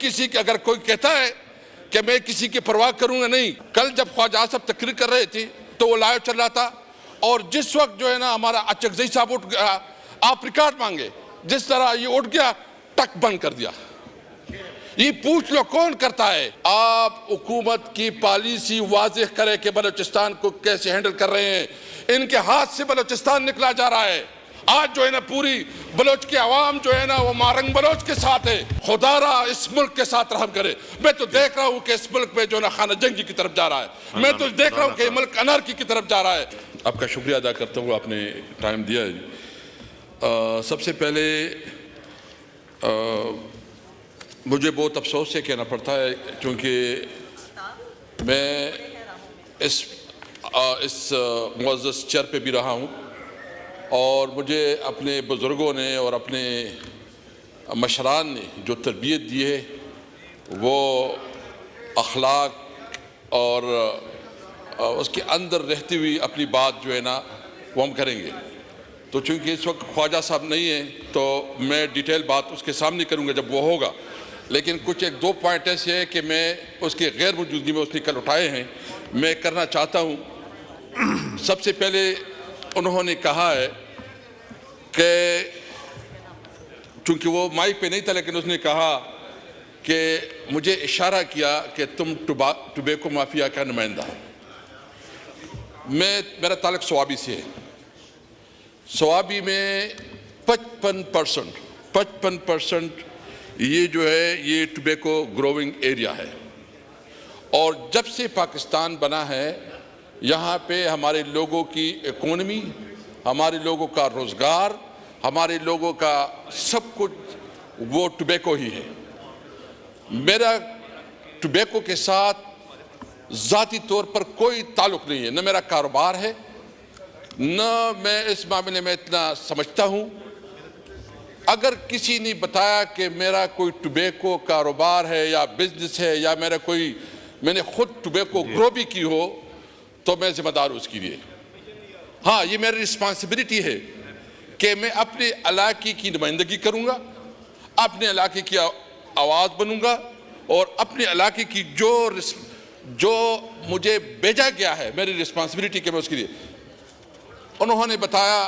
किसी के अगर कोई कहता है कि मैं किसी की परवाह करूंगा नहीं, कल जब ख्वाजा साहब तकरीर कर रहे थे तो वो लाइव चल रहा था और जिस वक्त जो है ना हमारा अचकजई साहब उठ गया, आप रिकॉर्ड मांगे, जिस तरह ये उठ गया टक बंद कर दिया। ये पूछ लो कौन करता है? आप हुकूमत की पॉलिसी वाज़ेह करे कि बलूचिस्तान को कैसे हैंडल कर रहे हैं। इनके हाथ से बलूचिस्तान निकला जा रहा है। आज जो है ना पूरी बलोच की आवाम जो है ना वो मारंग बलोच के साथ है। खुदारा इस मुल्क के साथ रहम करे। मैं तो देख रहा हूँ कि इस मुल्क में जो ना खाना जंगी की तरफ जा रहा है। मैं तो देख रहा हूँ कि मुल्क अनारकी की तरफ जा रहा है। आपका शुक्रिया अदा करता हूँ, आपने टाइम दिया है। सबसे पहले मुझे बहुत अफसोस से कहना पड़ता है क्योंकि मैं इस मुअज़्ज़ज़ चेयर पे भी रहा हूँ और मुझे अपने बुज़ुर्गों ने और अपने मशरान ने जो तरबियत दी है वो अखलाक और उसके अंदर रहती हुई अपनी बात जो है ना वो हम करेंगे। तो चूँकि इस वक्त ख्वाजा साहब नहीं है तो मैं डिटेल बात उसके सामने करूँगा जब वो होगा, लेकिन कुछ एक दो पॉइंट ऐसे हैं कि मैं उसकी गैर मौजूदगी में उसने कल उठाए हैं, मैं करना चाहता हूँ। सबसे पहले उन्होंने कहा है कि चूँकि वो माइक पे नहीं था लेकिन उसने कहा कि मुझे इशारा किया कि तुम टुबैको माफिया का नुमाइंदा हो। मेरा ताल्लुक स्वाबी से है। स्वाबी में 55% ये जो है ये टुबैको ग्रोविंग एरिया है और जब से पाकिस्तान बना है यहाँ पे हमारे लोगों की इकोनॉमी, हमारे लोगों का रोज़गार, हमारे लोगों का सब कुछ वो टुबैको ही है। मेरा टुबैको के साथ ज़ाती तौर पर कोई ताल्लुक़ नहीं है, न मेरा कारोबार है न मैं इस मामले में इतना समझता हूँ। अगर किसी ने बताया कि मेरा कोई टुबैको कारोबार है या बिजनेस है या मैंने खुद टुबैको ग्रो भी की हो तो मैं जिम्मेदार उसके लिए। हाँ, ये मेरी रिस्पॉन्सिबिलिटी है कि मैं अपने इलाके की नुमाइंदगी करूँगा, अपने इलाके की आवाज़ बनूँगा और अपने इलाके की जो मुझे भेजा गया है मेरी रिस्पॉन्सिबिलिटी के मैं उसके लिए। उन्होंने बताया,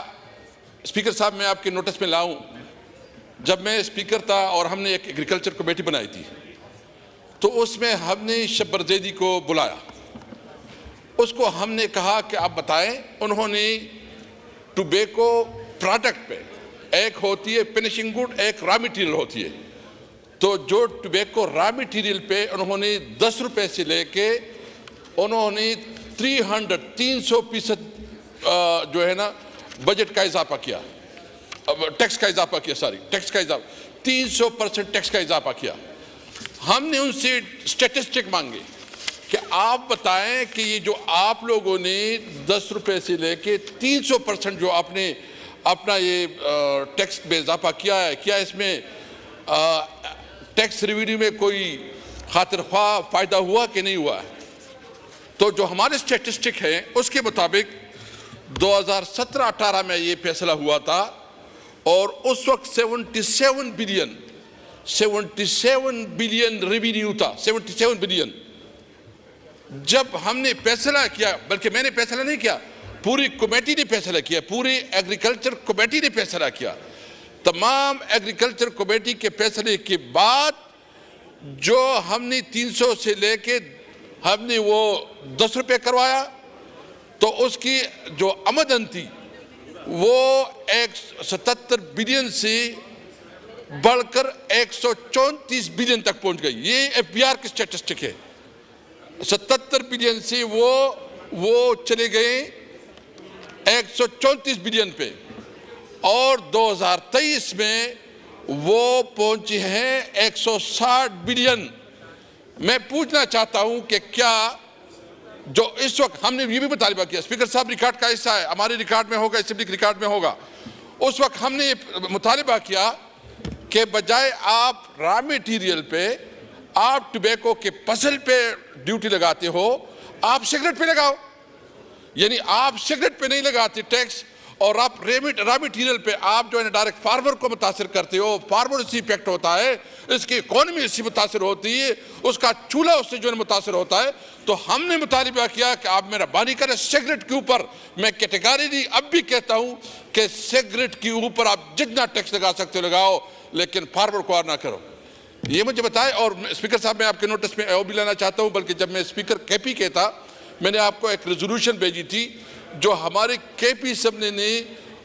स्पीकर साहब मैं आपके नोटिस में लाऊं, जब मैं स्पीकर था और हमने एक एग्रीकल्चर कमेटी बनाई थी तो उसमें हमने शब्बर ज़ैदी को बुलाया, उसको हमने कहा कि आप बताएं। उन्होंने टुबैको प्रोडक्ट पे एक होती है फिनिशिंग गुड, एक रॉ मटेरियल होती है, तो जो टुबैको रॉ मटेरियल पे उन्होंने 10 रुपए से लेके उन्होंने 300% जो है ना बजट का इजाफा किया, टैक्स का इजाफा किया, 300% टैक्स का इजाफा किया। हमने उनसे स्टैटिस्टिक मांगे कि आप बताएं कि ये जो आप लोगों ने 10 रुपए से लेके 300% जो आपने अपना ये टैक्स में इजाफा किया है, क्या इसमें टैक्स रेवेन्यू में कोई खातिरख्वाह फ़ायदा हुआ कि नहीं हुआ है? तो जो हमारे स्टैटिस्टिक है उसके मुताबिक 2017-18 में ये फैसला हुआ था और उस वक्त 77 बिलियन रेवेन्यू था, 77 बिलियन। जब हमने फैसला किया, बल्कि मैंने फैसला नहीं किया, पूरी कमेटी ने फैसला किया, पूरी एग्रीकल्चर कमेटी ने फैसला किया। तमाम एग्रीकल्चर कमेटी के फैसले के बाद जो हमने 300 से लेके हमने वो 10 रुपये करवाया तो उसकी जो आमदन थी वो 177 बिलियन से बढ़कर 134 बिलियन तक पहुंच गई। ये एफबीआर की स्टैटिस्टिक है। 77 बिलियन से वो चले गए 134 बिलियन पे और 2023 में वो पहुंचे हैं 160 बिलियन। मैं पूछना चाहता हूं कि क्या जो इस वक्त हमने ये भी मुतालबा किया, स्पीकर साहब रिकॉर्ड का हिस्सा है, हमारे रिकॉर्ड में होगा, असेंबली के रिकॉर्ड में होगा, उस वक्त हमने ये मुतालबा किया कि बजाय आप रॉ मटेरियल पे, आप टुबैको के फसल पे ड्यूटी लगाते हो, आप सिगरेट पे लगाओ। यानी आप सिगरेट पे नहीं लगाते टैक्स और आप रॉ मटीरियल पे आप जो है डायरेक्ट फार्मर को मुतासिर करते हो, फार्मर इससे इफेक्ट होता है, इसकी इकोनॉमी इससे मुतासिर होती है, उसका चूल्हा उससे जो है मुतासिर होता है। तो हमने मुतालिबा किया कि आप मेहरबानी करें सिगरेट के ऊपर, मैं कैटेगरी अब भी कहता हूं कि सिगरेट के ऊपर आप जितना टैक्स लगा सकते हो लगाओ, लेकिन फार्मर को और ना करो। ये मुझे बताएं। और स्पीकर साहब, मैं आपके नोटिस में वो भी लाना चाहता हूं, बल्कि जब मैं स्पीकर केपी के था, मैंने आपको एक रेजोल्यूशन भेजी थी जो हमारे केपी असम्बली ने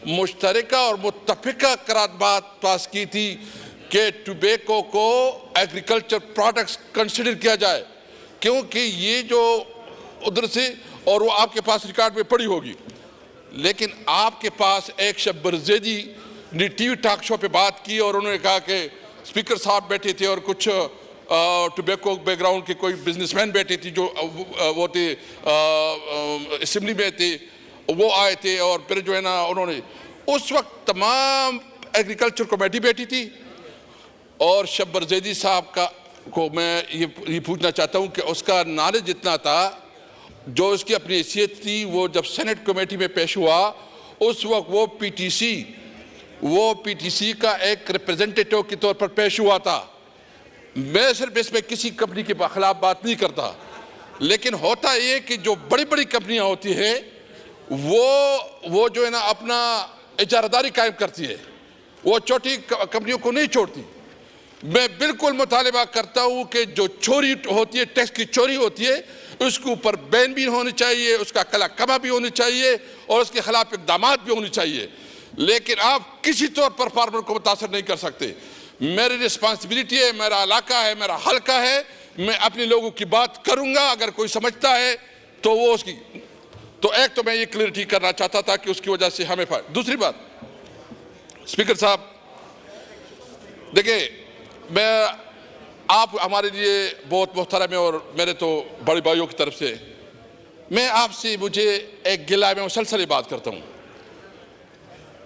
मुश्तरका और मुत्तफिका करारदाद पास की थी कि टोबैको को एग्रीकल्चर प्रोडक्ट्स कंसिडर किया जाए, क्योंकि ये जो उधर से, और वो आपके पास रिकॉर्ड में पड़ी होगी, लेकिन आपके पास एक शब्बर ज़ैदी ने टीवी टॉक शो पे बात की और उन्होंने कहा कि स्पीकर साहब बैठे थे और कुछ टोबैको बैकग्राउंड के कोई बिजनेसमैन बैठे थे जो वो थे असेंबली में थे, वो आए थे और फिर जो है ना उन्होंने उस वक्त तमाम एग्रीकल्चर कमेटी बैठी थी और शब्बर ज़ैदी साहब को मैं ये पूछना चाहता हूँ कि उसका नॉलेज जितना था, जो उसकी अपनी हैसियत थी, वो जब सेनेट कमेटी में पेश हुआ उस वक्त वो पीटीसी का एक रिप्रेजेंटेटिव के तौर पर पेश हुआ था। मैं सिर्फ इसमें किसी कंपनी के खिलाफ बात नहीं करता, लेकिन होता ये कि जो बड़ी बड़ी कंपनियां होती हैं वो जो है ना अपना इजारादारी कायम करती है, वो छोटी कंपनियों को नहीं छोड़ती। मैं बिल्कुल मुतालिबा करता हूं कि जो चोरी होती है, टैक्स की चोरी होती है, उसके ऊपर बैन भी होनी चाहिए, उसका कला कमा भी होनी चाहिए और उसके खिलाफ इकदाम भी होने चाहिए, लेकिन आप किसी तौर पर फार्मर को मुतासर नहीं कर सकते। मेरी रिस्पॉन्सिबिलिटी है, मेरा इलाका है, मेरा हल्का है, मैं अपने लोगों की बात करूंगा। अगर कोई समझता है तो वो उसकी, तो एक तो मैं ये क्लियरिटी करना चाहता था कि उसकी वजह से हमें फायदा। दूसरी बात, स्पीकर साहब देखिए, आप हमारे लिए बहुत मोहतरम है और मेरे तो बड़े भाइयों की तरफ से मैं आपसे, मुझे एक गिला में मुसलसल बात करता हूँ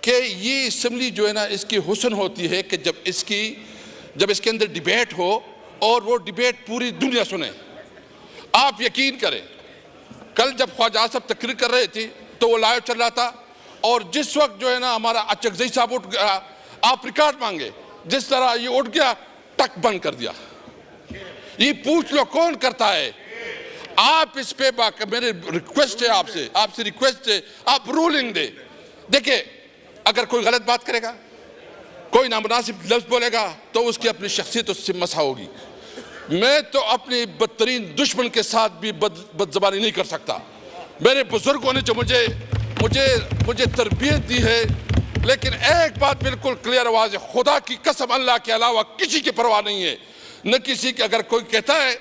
कि ये असेंबली जो है ना, इसकी हुस्न होती है कि जब इसके अंदर डिबेट हो और वो डिबेट पूरी दुनिया सुने। आप यकीन करें, कल जब ख्वाजा साहब तकरीर कर रहे थे तो वो लाइव चल रहा था और जिस वक्त जो है ना हमारा अचकजई साहब उठ गया, आप रिकॉर्ड मांगे, जिस तरह ये उठ गया टक बंद कर दिया। ये पूछ लो कौन करता है। आप इस पे मेरी रिक्वेस्ट है, आपसे रिक्वेस्ट है, आप रूलिंग दे। देखिए, अगर कोई गलत बात करेगा, कोई नामुनासिब लफ्ज बोलेगा, तो उसकी अपनी शख्सियत उससे मसा होगी। मैं तो अपने बदतरीन दुश्मन के साथ भी बदजबानी नहीं कर सकता। मेरे बुजुर्गों ने जो मुझे तरबियत दी है, लेकिन एक बात बिल्कुल क्लियर आवाज है, खुदा की कसम अल्लाह के अलावा किसी की परवाह नहीं है, न किसी की। अगर कोई कहता है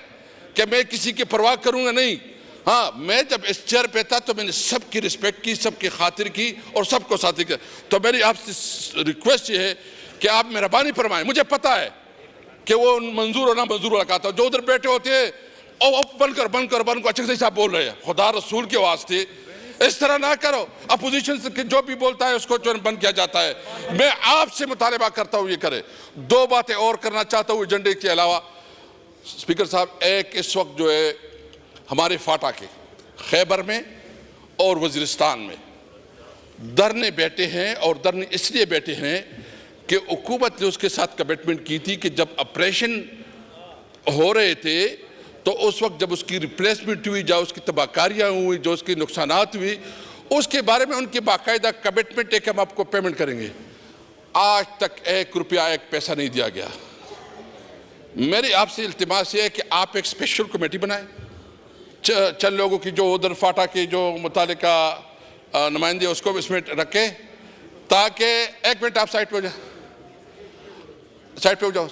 कि मैं किसी की परवाह करूंगा, नहीं। हाँ, मैं जब इस चेयर पे था तो मैंने सबकी रिस्पेक्ट की, सबकी खातिर की और सबको साथी किया। तो मेरी आपसे रिक्वेस्ट ये है कि आप मेहरबानी फरमाएं। मुझे पता है कि वो मंजूर और ना मंजूर लगाता है, जो उधर बैठे होते हैं और बंद कर अच्छे से साहब बोल रहे हैं, खुदा रसूल के वास्ते इस तरह ना करो। अपोजिशन से जो भी बोलता है उसको जो बंद किया जाता है। मैं आपसे मुतालिबा करता हूँ ये करे। दो बातें और करना चाहता हूँ एजेंडे के अलावा। स्पीकर साहब, एक इस वक्त जो है हमारे फाटा के खैबर में और वजीरिस्तान में धरने बैठे हैं, और धरने इसलिए बैठे हैं कि हुकूमत ने उसके साथ कमिटमेंट की थी कि जब ऑपरेशन हो रहे थे तो उस वक्त जब उसकी रिप्लेसमेंट हुई, जो उसकी तबाहकारियाँ हुई, जो उसकी नुकसानात हुई, उसके बारे में उनकी बाकायदा कमिटमेंट है कि हम आपको पेमेंट करेंगे। आज तक 1 रुपया 1 पैसा नहीं दिया गया। मेरी आपसे इल्तिमास है कि आप एक स्पेशल कमेटी बनाएं, चंद लोगों की, जो उधर फाटा के जो मुतालिका नुमाइंदे उसको इसमें रखें, ताकि एक मिनट आप साइड पे हो जाओ,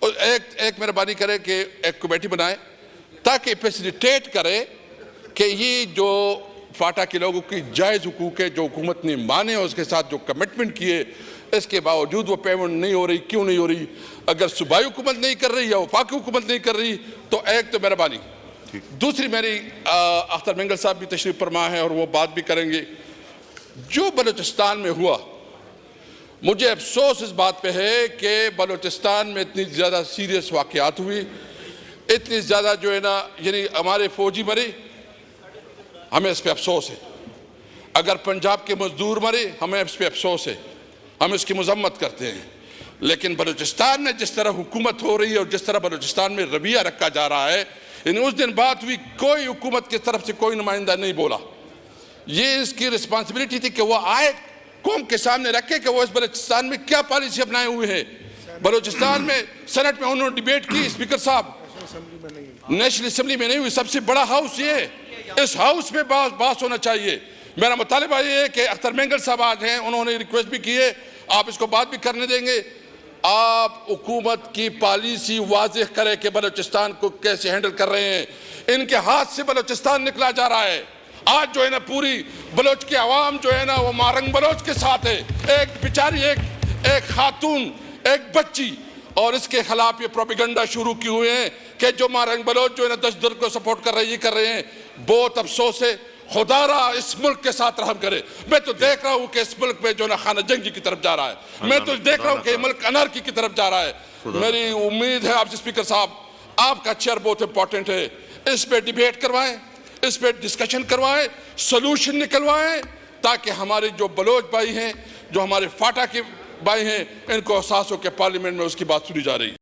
एक मेहरबानी करें कि एक कमेटी बनाए ताकि फैसिलिटेट करे कि ये जो फाटा के लोगों की जायज़ हुकूक है, जो हुकूमत ने माने और उसके साथ जो कमिटमेंट किए, इसके बावजूद वो पेमेंट नहीं हो रही। क्यों नहीं हो रही? अगर सूबाई हुकूमत नहीं कर रही या वफाकी हुकूमत नहीं कर रही तो एक तो मेहरबानी। दूसरी, मेरी अख्तर मेंगल साहब भी तशरीफ फरमा है और वो बात भी करेंगे। जो बलूचिस्तान में हुआ, मुझे अफसोस इस बात पे है कि बलूचिस्तान में इतनी ज़्यादा सीरियस वाक़यात हुई, इतनी ज़्यादा जो है ना, यानी हमारे फौजी मरे, हमें इस पर अफसोस है। अगर पंजाब के मजदूर मरे हमें इस पर अफसोस है, हम इसकी मजम्मत करते हैं, लेकिन बलूचिस्तान में जिस तरह हुकूमत हो रही है और जिस तरह बलूचिस्तान में रवैया रखा जा रहा है, उस दिन बात हुई, कोई हुकूमत की तरफ से कोई नुमाइंदा नहीं बोला। ये इसकी रिस्पॉन्सिबिलिटी थी कि वो आए, कौम के सामने रखे कि वो इस बलूचिस्तान में क्या पॉलिसी अपनाए हुए हैं। बलूचिस्तान में सेनेट में उन्होंने डिबेट की, स्पीकर साहब, नेशनल असेंबली में नहीं हुई। सबसे बड़ा हाउस ये है, इस हाउस में बात होना चाहिए। मेरा मुतालिबा ये है कि अख्तर मेंगल साहब आज हैं, उन्होंने रिक्वेस्ट भी की है, आप इसको बात भी करने देंगे। आप हुकूमत की पॉलिसी वाज़ेह करें कि बलूचिस्तान को कैसे हैंडल कर रहे हैं। इनके हाथ से बलूचिस्तान निकला जा रहा है। आज जो है ना पूरी बलोच की आवाम जो है ना वो मारंग बलोच के साथ है। एक बेचारी एक खातून, एक बच्ची, और इसके खिलाफ ये प्रोपेगेंडा शुरू किए हुए हैं कि जो मारंग बलोच जो है ना दहशतगर्द को सपोर्ट कर रहे हैं, ये कर रहे हैं। बहुत अफसोस है, खुदारा इस मुल्क के साथ रहम करे। मैं तो देख रहा हूँ कि इस मुल्क में जो ना खाना जंगी की तरफ जा रहा है। मैं तो देख रहा हूँ कि मुल्क अनारकी की तरफ जा रहा है। मेरी उम्मीद है आपसे स्पीकर साहब, आपका चेयर बहुत इंपॉर्टेंट है, इस पे डिबेट करवाएं, इस पे डिस्कशन करवाएं, सोल्यूशन निकलवाएं, ताकि हमारे जो बलोच भाई हैं, जो हमारे फाटा के भाई हैं, इनको एहसास हो कि पार्लियामेंट में उसकी बात सुनी जा रही है।